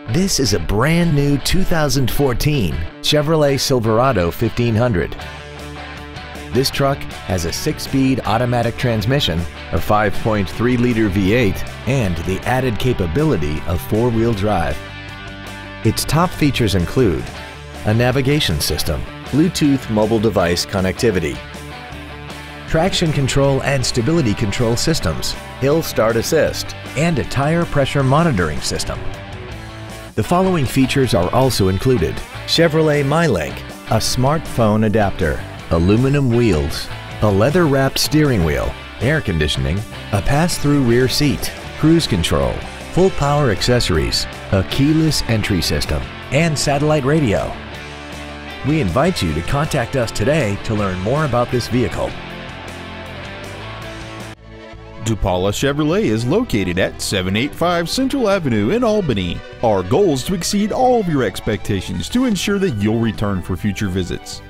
This is a brand new 2014 Chevrolet Silverado 1500. This truck has a 6-speed automatic transmission, a 5.3-liter V8, and the added capability of 4-wheel drive. Its top features include a navigation system, Bluetooth mobile device connectivity, traction control and stability control systems, hill start assist, and a tire pressure monitoring system. The following features are also included: Chevrolet MyLink, a smartphone adapter, aluminum wheels, a leather-wrapped steering wheel, air conditioning, a pass-through rear seat, cruise control, full power accessories, a keyless entry system, and satellite radio. We invite you to contact us today to learn more about this vehicle. DuPala Chevrolet is located at 785 Central Avenue in Albany. Our goal is to exceed all of your expectations to ensure that you'll return for future visits.